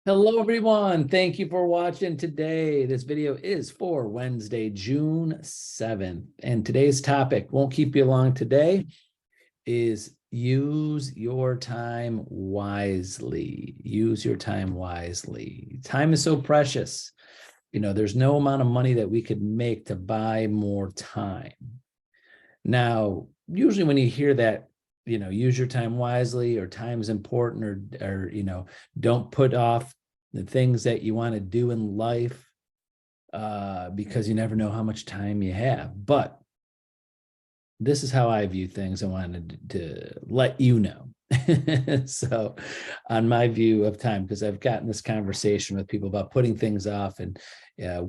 Hello, everyone. Thank you for watching today. This video is for Wednesday, June 7th. And today's topic, won't keep you long today, is use your time wisely. Use your time wisely. Time is so precious. There's no amount of money that we could make to buy more time. Now, usually when you hear that, use your time wisely, or time is important, or don't put off the things that you want to do in life because you never know how much time you have. But this is how I view things. I wanted to let you know. So on my view of time, because I've gotten this conversation with people about putting things off and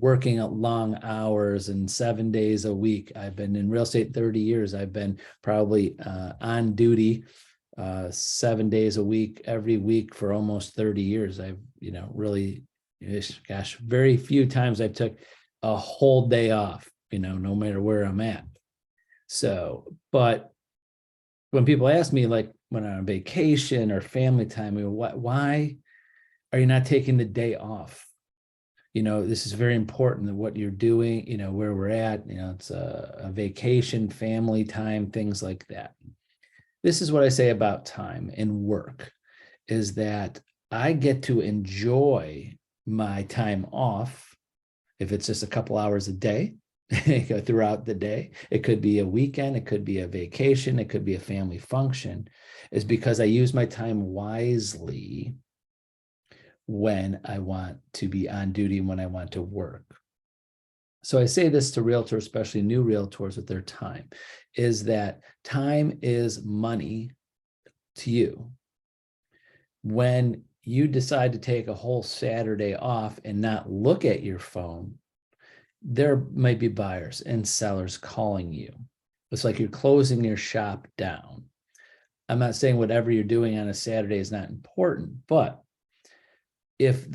working long hours and 7 days a week. I've been in real estate 30 years. I've been probably on duty 7 days a week, every week for almost 30 years. I've, really, gosh, very few times I've took a whole day off, no matter where I'm at. So, but when people ask me, like when I'm on vacation or family time, why are you not taking the day off? This is very important, that what you're doing, where we're at, it's a vacation, family time, things like that. This is what I say about time and work, is that I get to enjoy my time off. If it's just a couple hours a day, throughout the day, it could be a weekend, it could be a vacation, it could be a family function, is because I use my time wisely when I want to be on duty and when I want to work. So I say this to realtors, especially new realtors with their time, is that time is money to you. When you decide to take a whole Saturday off and not look at your phone, there might be buyers and sellers calling you. It's like you're closing your shop down. I'm not saying whatever you're doing on a Saturday is not important, but if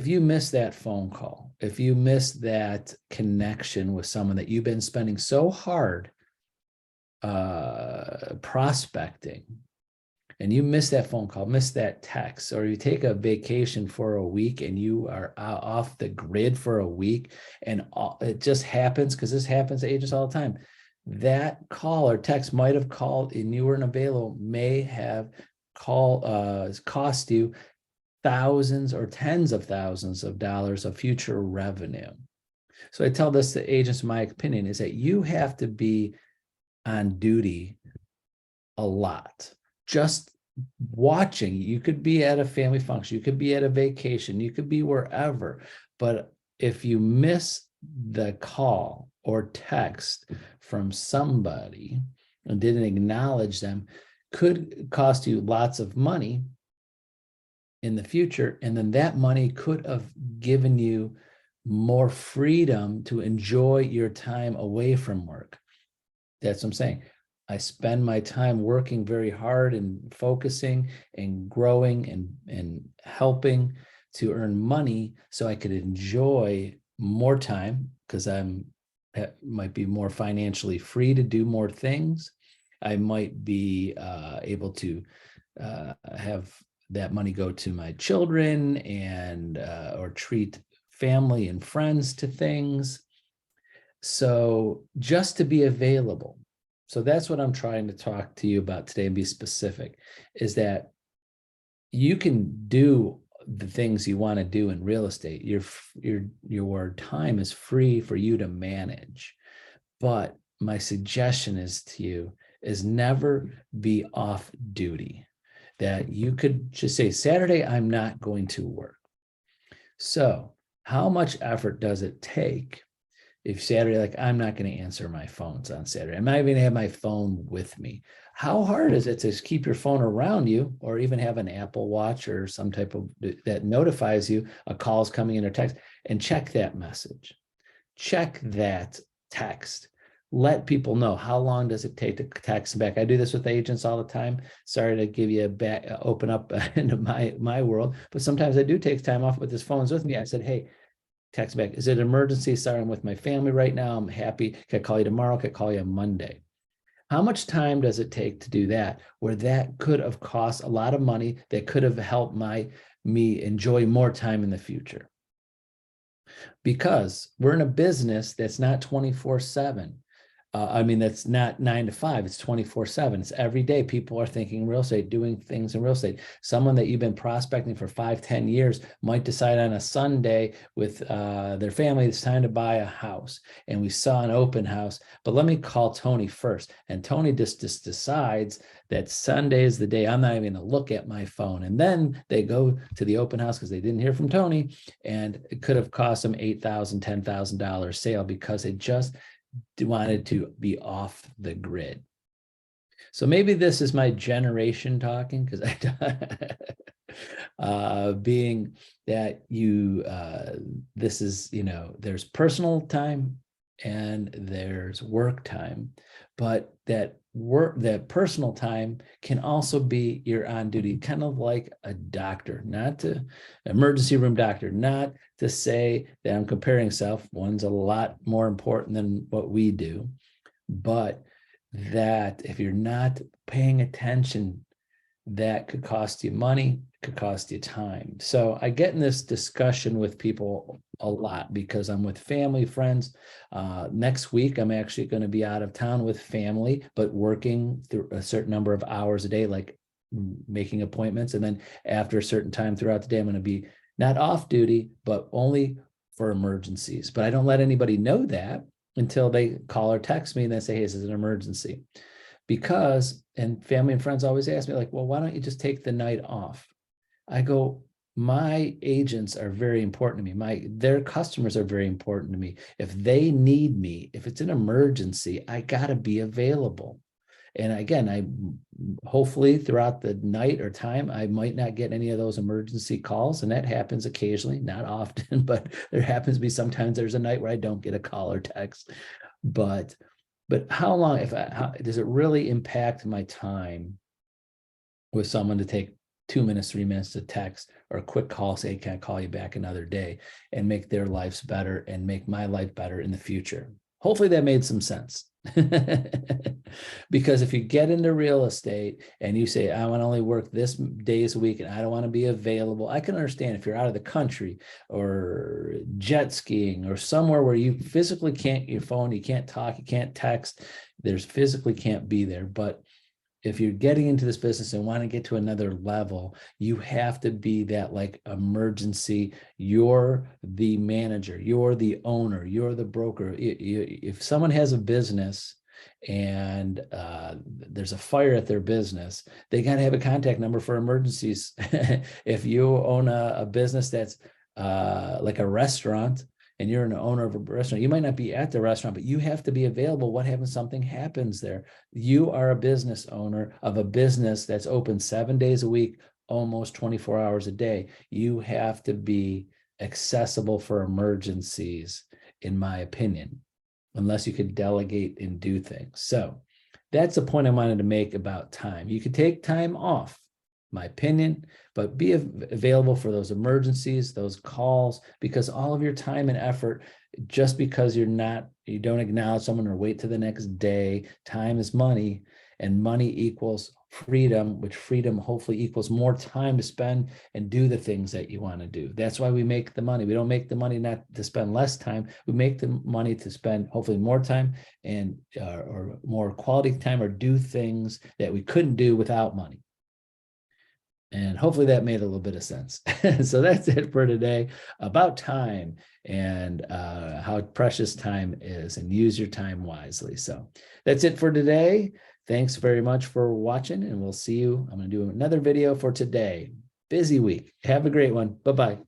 you miss that phone call, if you miss that connection with someone that you've been spending so hard prospecting, and you miss that phone call, miss that text, or you take a vacation for a week and you are off the grid for a week, and it just happens, because this happens to agents all the time, that call or text might have called and you weren't available, may have cost you thousands or tens of thousands of dollars of future revenue. So I tell this to agents, my opinion is that you have to be on duty a lot. Just watching, you could be at a family function, you could be at a vacation, you could be wherever, but if you miss the call or text from somebody and didn't acknowledge them, could cost you lots of money in the future, and then that money could have given you more freedom to enjoy your time away from work. That's what I'm saying. I spend my time working very hard and focusing and growing and helping to earn money so I could enjoy more time, because might be more financially free to do more things. I might be able to have that money go to my children and or treat family and friends to things. So just to be available. So that's what I'm trying to talk to you about today and be specific, is that you can do the things you want to do in real estate. Your time is free for you to manage. But my suggestion is to you is never be off duty. That you could just say, Saturday, I'm not going to work. So how much effort does it take if Saturday, like, I'm not going to answer my phones on Saturday, I'm not even going to have my phone with me? How hard is it to keep your phone around you, or even have an Apple Watch or some type of that notifies you a call is coming in or text, and check that message, check that text? Let people know. How long does it take to text back? I do this with agents all the time. Sorry to give you a back, open up into my world, but sometimes I do take time off with his phones with me. I said, hey, text back. Is it an emergency? Sorry, I'm with my family right now. I'm happy. Can I call you tomorrow? Can I call you on Monday? How much time does it take to do that, where that could have cost a lot of money, that could have helped me enjoy more time in the future? Because we're in a business that's not 24/7. I mean, that's not 9 to 5, it's 24/7. It's every day. People are thinking real estate, doing things in real estate. Someone that you've been prospecting for 5, 10 years might decide on a Sunday with their family, it's time to buy a house. And we saw an open house, but let me call Tony first. And Tony just decides that Sunday is the day I'm not even going to look at my phone. And then they go to the open house because they didn't hear from Tony, and it could have cost them $8,000, $10,000 sale because it just wanted to be off the grid. So maybe this is my generation talking, because being that this is, there's personal time and there's work time, but that personal time can also be your on duty, kind of like a doctor, not to emergency room doctor, not to say that I'm comparing self. One's a lot more important than what we do, but that if you're not paying attention, that could cost you money, could cost you time. So I get in this discussion with people a lot because I'm with family, friends. Next week, I'm actually going to be out of town with family, but working through a certain number of hours a day, like making appointments. And then after a certain time throughout the day, I'm going to be not off duty, but only for emergencies. But I don't let anybody know that until they call or text me and they say, hey, this is an emergency. Because, and family and friends always ask me, like, well, why don't you just take the night off? I go, my agents are very important to me. Their customers are very important to me. If they need me, if it's an emergency, I got to be available. And again, I hopefully throughout the night or time, I might not get any of those emergency calls. And that happens occasionally, not often, but there happens to be sometimes there's a night where I don't get a call or text. But how long, does it really impact my time with someone to take 2 minutes, 3 minutes to text or a quick call, say, can I call you back another day, and make their lives better and make my life better in the future? Hopefully that made some sense. Because if you get into real estate and you say, I want to only work this days a week and I don't want to be available, I can understand if you're out of the country or jet skiing or somewhere where you physically can't, your phone, you can't talk, you can't text, there's physically can't be there. But if you're getting into this business and want to get to another level, you have to be that like emergency. You're the manager, you're the owner, you're the broker. If someone has a business and there's a fire at their business, they got to have a contact number for emergencies. If you own a business that's like a restaurant, and you're an owner of a restaurant, you might not be at the restaurant, but you have to be available. What happens? Something happens there. You are a business owner of a business that's open 7 days a week, almost 24 hours a day. You have to be accessible for emergencies, in my opinion, unless you could delegate and do things. So that's the point I wanted to make about time. You could take time off, my opinion, but be available for those emergencies, those calls, because all of your time and effort, just because you don't acknowledge someone or wait to the next day, time is money, and money equals freedom, which freedom hopefully equals more time to spend and do the things that you want to do. That's why we make the money. We don't make the money not to spend less time. We make the money to spend hopefully more time and or more quality time, or do things that we couldn't do without money. And hopefully that made a little bit of sense. So that's it for today about time and how precious time is, and use your time wisely. So that's it for today. Thanks very much for watching, and we'll see you. I'm going to do another video for today. Busy week. Have a great one. Bye-bye.